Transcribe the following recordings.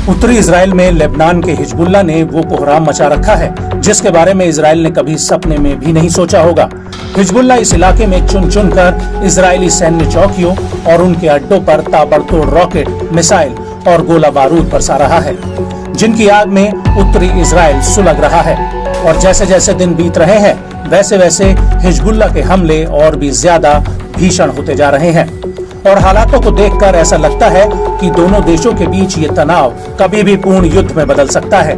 उत्तरी इजराइल में लेबनान के हिजबुल्लाह ने वो कोहराम मचा रखा है जिसके बारे में इजराइल ने कभी सपने में भी नहीं सोचा होगा। हिजबुल्लाह इस इलाके में चुन चुन कर इजरायली सैन्य चौकियों और उनके अड्डों पर ताबड़तोड़ रॉकेट, मिसाइल और गोला बारूद बरसा रहा है, जिनकी आग में उत्तरी इजराइल सुलग रहा है। और जैसे जैसे दिन बीत रहे हैं वैसे वैसे हिजबुल्लाह के हमले और भी ज्यादा भीषण होते जा रहे हैं और हालातों को देखकर ऐसा लगता है कि दोनों देशों के बीच ये तनाव कभी भी पूर्ण युद्ध में बदल सकता है।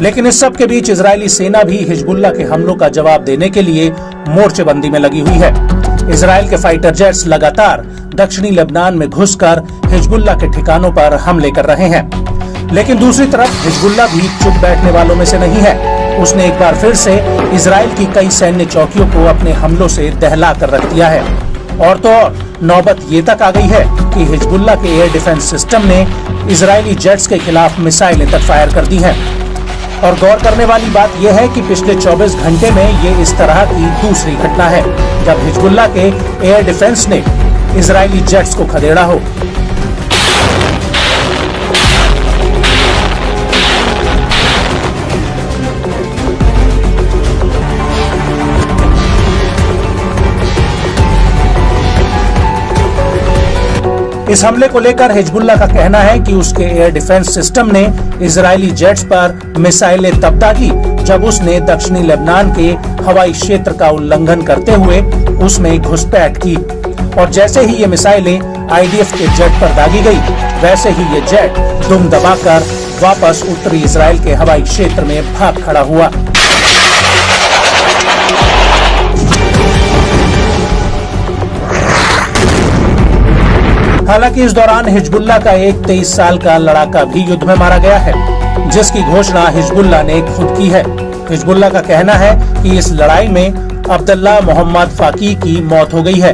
लेकिन इस सब के बीच इजरायली सेना भी हिजबुल्लाह के हमलों का जवाब देने के लिए मोर्चेबंदी में लगी हुई है। इजराइल के फाइटर जेट्स लगातार दक्षिणी लेबनान में घुसकर हिजबुल्लाह के ठिकानों पर हमले कर रहे हैं। लेकिन दूसरी तरफ हिजबुल्लाह भी चुप बैठने वालों में से नहीं है। उसने एक बार फिर से इजराइल की कई सैन्य चौकियों को अपने हमलों से दहला कर रख दिया है। और तो और नौबत ये तक आ गई है कि हिजबुल्लाह के एयर डिफेंस सिस्टम ने इजरायली जेट्स के खिलाफ मिसाइलें तक फायर कर दी हैं। और गौर करने वाली बात यह है कि पिछले 24 घंटे में ये इस तरह की दूसरी घटना है जब हिजबुल्लाह के एयर डिफेंस ने इजरायली जेट्स को खदेड़ा हो। इस हमले को लेकर हिजबुल्लाह का कहना है कि उसके एयर डिफेंस सिस्टम ने इजरायली जेट्स पर मिसाइलें तब दागी जब उसने दक्षिणी लेबनान के हवाई क्षेत्र का उल्लंघन करते हुए उसमें घुसपैठ की। और जैसे ही ये मिसाइलें आईडीएफ के जेट पर दागी गई वैसे ही ये जेट दुम दबाकर वापस उत्तरी इजराइल के हवाई क्षेत्र में भाग खड़ा हुआ। हालांकि इस दौरान हिजबुल्लाह का एक 23 साल का लड़ाका भी युद्ध में मारा गया है, जिसकी घोषणा हिजबुल्लाह ने खुद की है। हिजबुल्लाह का कहना है कि इस लड़ाई में अब्दुल्लाह मोहम्मद फाकी की मौत हो गई है।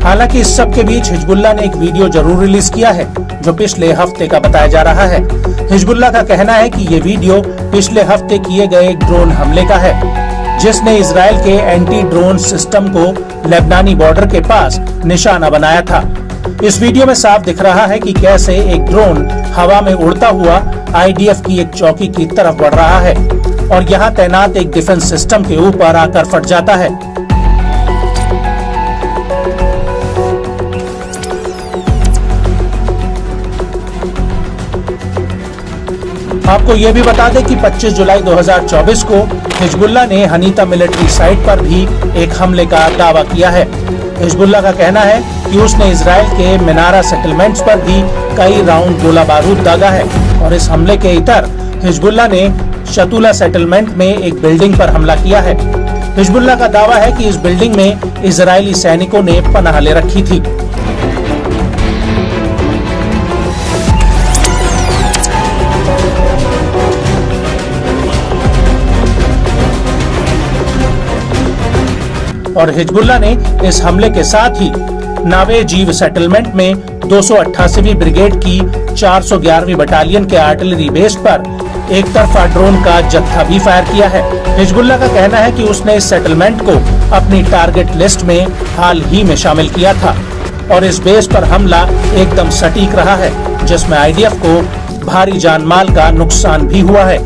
हालांकि इस सब के बीच हिजबुल्लाह ने एक वीडियो जरूर रिलीज किया है जो पिछले हफ्ते का बताया जा रहा है। हिजबुल्लाह का कहना है कि ये वीडियो पिछले हफ्ते किए गए एक ड्रोन हमले का है जिसने इजराइल के एंटी ड्रोन सिस्टम को लेबनानी बॉर्डर के पास निशाना बनाया था। इस वीडियो में साफ दिख रहा है कि कैसे एक ड्रोन हवा में उड़ता हुआ आईडीएफ की एक चौकी की तरफ बढ़ रहा है और यहाँ तैनात एक डिफेंस सिस्टम के ऊपर आकर फट जाता है। आपको ये भी बता दें कि 25 जुलाई 2024 को हिजबुल्लाह ने हनीता मिलिट्री साइट पर भी एक हमले का दावा किया है। हिजबुल्लाह का कहना है कि उसने इजराइल के मिनारा सेटलमेंट्स पर भी कई राउंड गोला बारूद दागा है और इस हमले के इतर हिजबुल्लाह ने शतुला सेटलमेंट में एक बिल्डिंग पर हमला किया है। हिजबुल्लाह का दावा है कि इस बिल्डिंग में इजरायली सैनिकों ने पनाह ले रखी थी। और हिजबुल्लाह ने इस हमले के साथ ही नावे जीव सेटलमेंट में 288वीं ब्रिगेड की 411वीं बटालियन के आर्टिलरी बेस पर एक तरफा ड्रोन का जत्था भी फायर किया है। हिजबुल्लाह का कहना है कि उसने इस सेटलमेंट को अपनी टारगेट लिस्ट में हाल ही में शामिल किया था और इस बेस पर हमला एकदम सटीक रहा है जिसमें आईडीएफ को भारी जानमाल का नुकसान भी हुआ है।